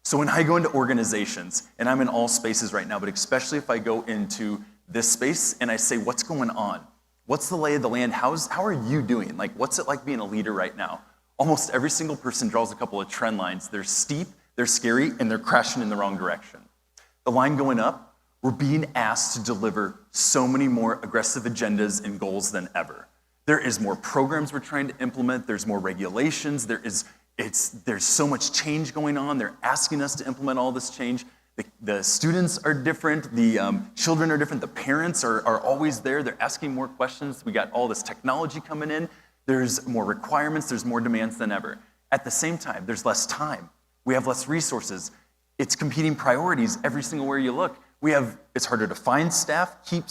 So when I go into organizations, and I'm in all spaces right now, but especially if I go into this space and I say, what's going on? What's the lay of the land? How are you doing? Like, what's it like being a leader right now? Almost every single person draws a couple of trend lines. They're steep, they're scary, and they're crashing in the wrong direction. The line going up, we're being asked to deliver so many more aggressive agendas and goals than ever. There is more programs we're trying to implement. There's more regulations. There's so much change going on. They're asking us to implement all this change. The students are different. The children are different. The parents are always there. They're asking more questions. We got all this technology coming in. There's more requirements. There's more demands than ever. At the same time, there's less time. We have less resources. It's competing priorities every single where you look. It's harder to find staff, keep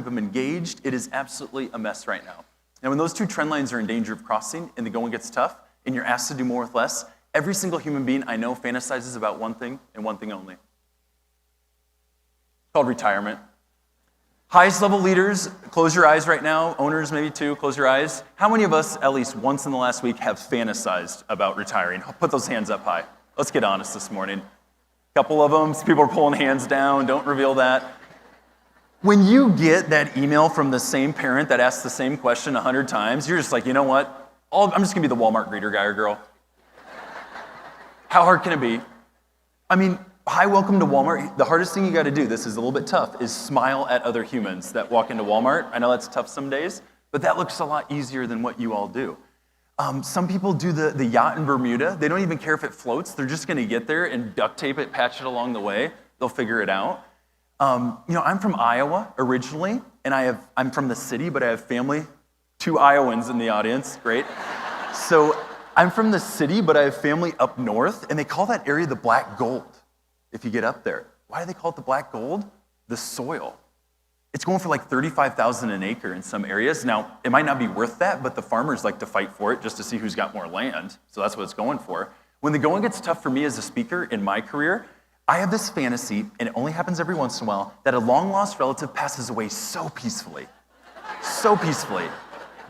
them engaged. It is absolutely a mess right now. And when those two trend lines are in danger of crossing and the going gets tough and you're asked to do more with less, every single human being I know fantasizes about one thing and one thing only. It's called retirement. Highest level leaders, close your eyes right now. Owners maybe too, close your eyes. How many of us, at least once in the last week, have fantasized about retiring? Put those hands up high. Let's get honest this morning. Couple of them, some people are pulling hands down, don't reveal that. When you get that email from the same parent that asked the same question 100 times, you're just like, you know what? I'm just gonna be the Walmart greeter guy or girl. How hard can it be? I mean, hi, welcome to Walmart. The hardest thing you gotta do, this is a little bit tough, is smile at other humans that walk into Walmart. I know that's tough some days, but that looks a lot easier than what you all do. Some people do the yacht in Bermuda. They don't even care if it floats. They're just gonna get there and duct tape it, patch it along the way. They'll figure it out. I'm from Iowa originally, and I'm from the city, but I have family, 2 Iowans in the audience, great. So I'm from the city, but I have family up north, and they call that area the Black Gold if you get up there. Why do they call it the Black Gold? The soil. It's going for like $35,000 an acre in some areas. Now, it might not be worth that, but the farmers like to fight for it just to see who's got more land. So that's what it's going for. When the going gets tough for me as a speaker in my career, I have this fantasy, and it only happens every once in a while, that a long-lost relative passes away so peacefully. So peacefully.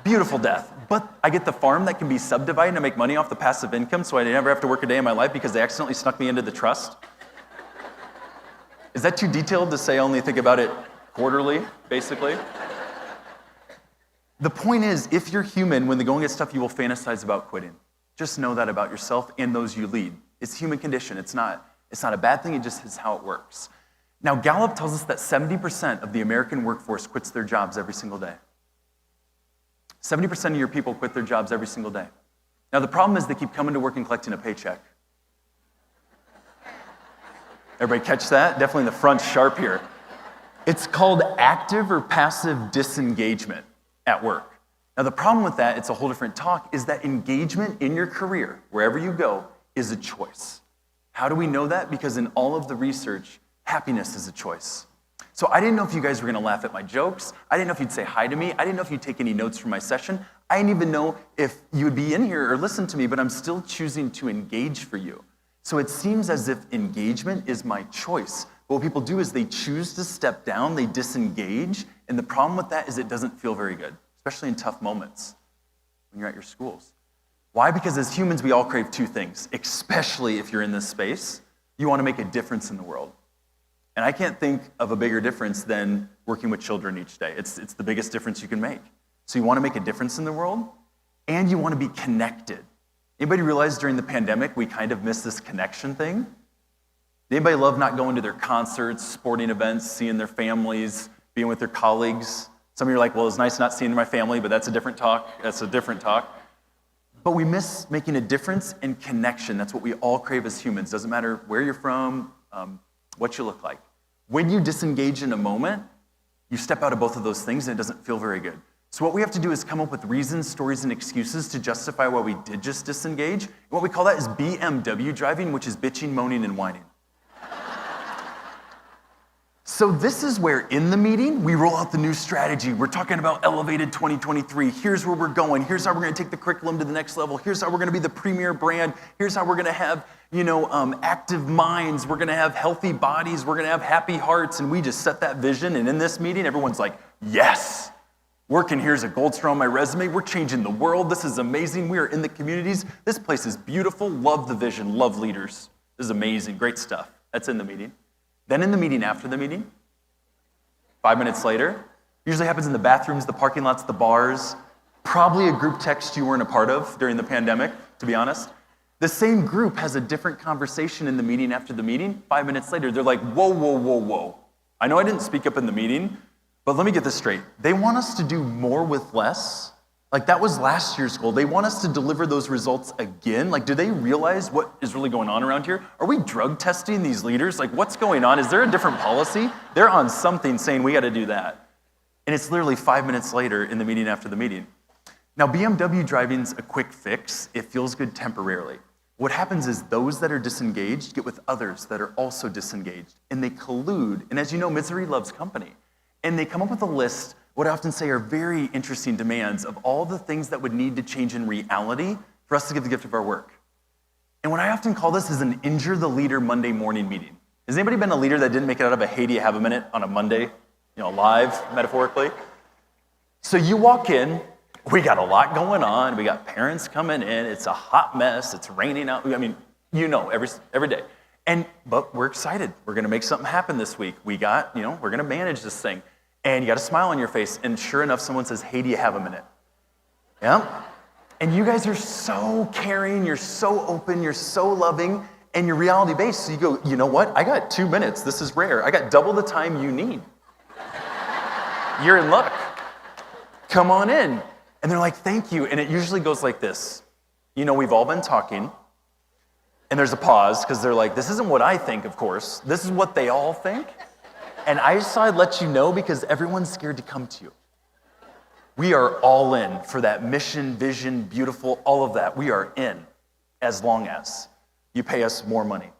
Beautiful death. But I get the farm that can be subdivided and make money off the passive income so I never have to work a day in my life because they accidentally snuck me into the trust. Is that too detailed to say I only think about it quarterly, basically? The point is, if you're human, when the going gets tough, you will fantasize about quitting. Just know that about yourself and those you lead. It's human condition. It's not a bad thing, it just is how it works. Now, Gallup tells us that 70% of the American workforce quits their jobs every single day. 70% of your people quit their jobs every single day. Now, the problem is they keep coming to work and collecting a paycheck. Everybody catch that? Definitely the front sharp here. It's called active or passive disengagement at work. Now, the problem with that, it's a whole different talk, is that engagement in your career, wherever you go, is a choice. How do we know that? Because in all of the research, happiness is a choice. So I didn't know if you guys were gonna laugh at my jokes. I didn't know if you'd say hi to me. I didn't know if you'd take any notes from my session. I didn't even know if you would be in here or listen to me, but I'm still choosing to engage for you. So it seems as if engagement is my choice. But what people do is they choose to step down, they disengage, and the problem with that is it doesn't feel very good, especially in tough moments when you're at your schools. Why? Because as humans, we all crave 2 things, especially if you're in this space. You want to make a difference in the world. And I can't think of a bigger difference than working with children each day. It's the biggest difference you can make. So you want to make a difference in the world, and you want to be connected. Anybody realize during the pandemic, we kind of missed this connection thing? Anybody love not going to their concerts, sporting events, seeing their families, being with their colleagues? Some of you are like, well, it's nice not seeing my family, but that's a different talk. But we miss making a difference in connection. That's what we all crave as humans. Doesn't matter where you're from, what you look like. When you disengage in a moment, you step out of both of those things and it doesn't feel very good. So what we have to do is come up with reasons, stories, and excuses to justify why we did just disengage. And what we call that is BMW driving, which is bitching, moaning, and whining. So this is where in the meeting, we roll out the new strategy. We're talking about Elevated 2023. Here's where we're going. Here's how we're gonna take the curriculum to the next level. Here's how we're gonna be the premier brand. Here's how we're gonna have, active minds. We're gonna have healthy bodies. We're gonna have happy hearts. And we just set that vision. And in this meeting, everyone's like, yes. Working here's a gold star on my resume. We're changing the world. This is amazing. We are in the communities. This place is beautiful. Love the vision. Love leaders. This is amazing, great stuff. That's in the meeting. Then in the meeting after the meeting, 5 minutes later, usually happens in the bathrooms, the parking lots, the bars, probably a group text you weren't a part of during the pandemic, to be honest. The same group has a different conversation in the meeting after the meeting. 5 minutes later, they're like, whoa, whoa, whoa, whoa. I know I didn't speak up in the meeting, but let me get this straight. They want us to do more with less. Like that was last year's goal. They want us to deliver those results again. Like, do they realize what is really going on around here? Are we drug testing these leaders? Like, what's going on? Is there a different policy? They're on something saying we got to do that. And it's literally 5 minutes later in the meeting after the meeting. Now, BMW driving's a quick fix. It feels good temporarily. What happens is those that are disengaged get with others that are also disengaged, and they collude. And as you know, misery loves company. And they come up with a list, what I often say are very interesting demands of all the things that would need to change in reality for us to give the gift of our work. And what I often call this is an injure the leader Monday morning meeting. Has anybody been a leader that didn't make it out of a hey, do you have a minute on a Monday, live, metaphorically? So you walk in, we got a lot going on. We got parents coming in. It's a hot mess. It's raining out. I mean, every day. But we're excited. We're going to make something happen this week. We're going to manage this thing. And you got a smile on your face. And sure enough, someone says, hey, do you have a minute? Yeah? And you guys are so caring. You're so open. You're so loving. And you're reality-based. So you go, you know what? I got 2 minutes. This is rare. I got double the time you need. You're in luck. Come on in. And they're like, thank you. And it usually goes like this. We've all been talking. And there's a pause because they're like, this isn't what I think, of course. This is what they all think. And I just thought I'd let you know because everyone's scared to come to you. We are all in for that mission, vision, beautiful, all of that. We are in as long as you pay us more money.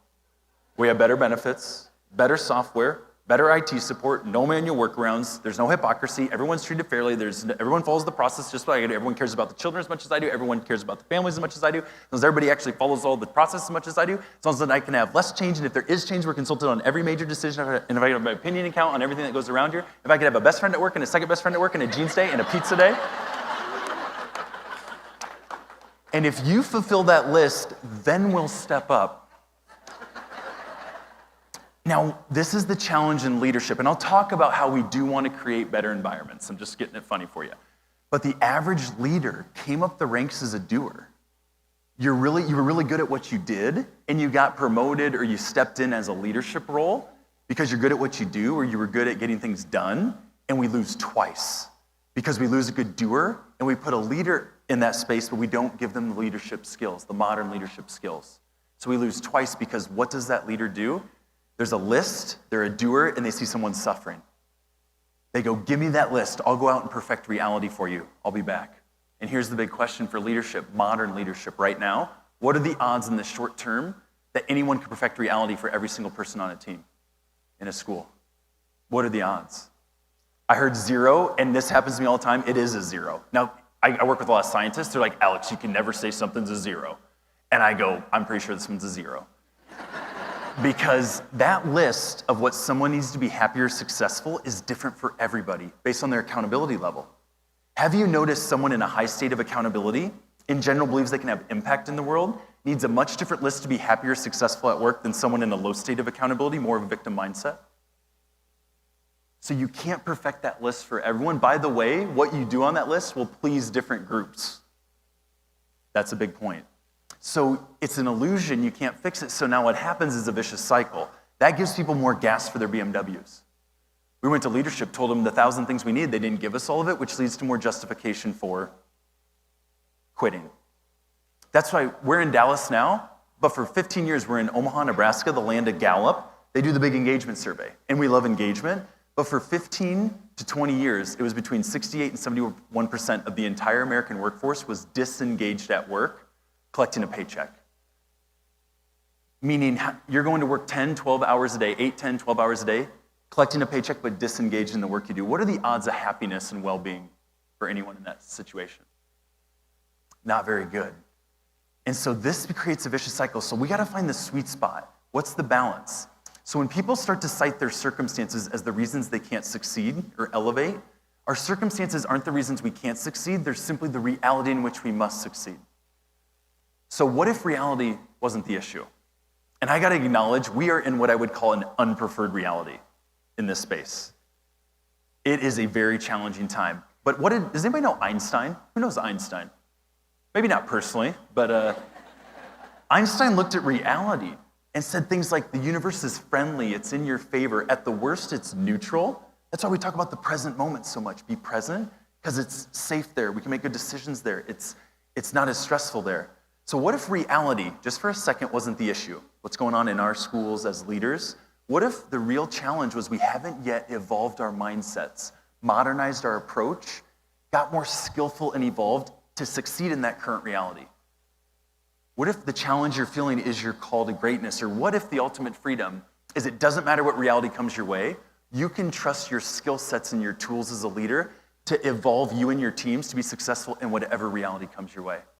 We have better benefits, better software, better IT support, no manual workarounds, there's no hypocrisy, everyone's treated fairly, everyone follows the process just like I do, everyone cares about the children as much as I do, everyone cares about the families as much as I do, as long as everybody actually follows all the process as much as I do, as long as I can have less change, and if there is change, we're consulted on every major decision, and if I have my opinion account on everything that goes around here, if I could have a best friend at work and a second best friend at work and a jeans day and a pizza day. And if you fulfill that list, then we'll step up. Now, this is the challenge in leadership, and I'll talk about how we do want to create better environments. I'm just getting it funny for you. But the average leader came up the ranks as a doer. You were really good at what you did, and you got promoted or you stepped in as a leadership role because you're good at what you do or you were good at getting things done, and we lose twice because we lose a good doer, and we put a leader in that space, but we don't give them the leadership skills, the modern leadership skills. So we lose twice because what does that leader do? There's a list, they're a doer, and they see someone suffering. They go, give me that list. I'll go out and perfect reality for you. I'll be back. And here's the big question for leadership, modern leadership right now. What are the odds in the short term that anyone can perfect reality for every single person on a team in a school? What are the odds? I heard 0, and this happens to me all the time. It is a 0. Now, I work with a lot of scientists. They're like, Alex, you can never say something's a 0. And I go, I'm pretty sure this one's a 0. Because that list of what someone needs to be happy or successful is different for everybody based on their accountability level. Have you noticed someone in a high state of accountability, in general believes they can have impact in the world, needs a much different list to be happy or successful at work than someone in a low state of accountability, more of a victim mindset? So you can't perfect that list for everyone. By the way, what you do on that list will please different groups. That's a big point. So it's an illusion, you can't fix it. So now what happens is a vicious cycle. That gives people more gas for their BMWs. We went to leadership, told them the 1,000 things we need. They didn't give us all of it, which leads to more justification for quitting. That's why we're in Dallas now, but for 15 years we're in Omaha, Nebraska, the land of Gallup. They do the big engagement survey, and we love engagement. But for 15 to 20 years, it was between 68 and 71% of the entire American workforce was disengaged at work, collecting a paycheck. Meaning you're going to work 10, 12 hours a day, 8, 10, 12 hours a day, collecting a paycheck but disengaged in the work you do. What are the odds of happiness and well-being for anyone in that situation? Not very good. And so this creates a vicious cycle. So we got to find the sweet spot. What's the balance? So when people start to cite their circumstances as the reasons they can't succeed or elevate, our circumstances aren't the reasons we can't succeed. They're simply the reality in which we must succeed. So what if reality wasn't the issue? And I gotta acknowledge, we are in what I would call an unpreferred reality in this space. It is a very challenging time. But does anybody know Einstein? Who knows Einstein? Maybe not personally, but Einstein looked at reality and said things like, the universe is friendly, it's in your favor. At the worst, it's neutral. That's why we talk about the present moment so much. Be present, because it's safe there. We can make good decisions there. It's not as stressful there. So what if reality, just for a second, wasn't the issue? What's going on in our schools as leaders? What if the real challenge was we haven't yet evolved our mindsets, modernized our approach, got more skillful and evolved to succeed in that current reality? What if the challenge you're feeling is your call to greatness? Or what if the ultimate freedom is it doesn't matter what reality comes your way, you can trust your skill sets and your tools as a leader to evolve you and your teams to be successful in whatever reality comes your way?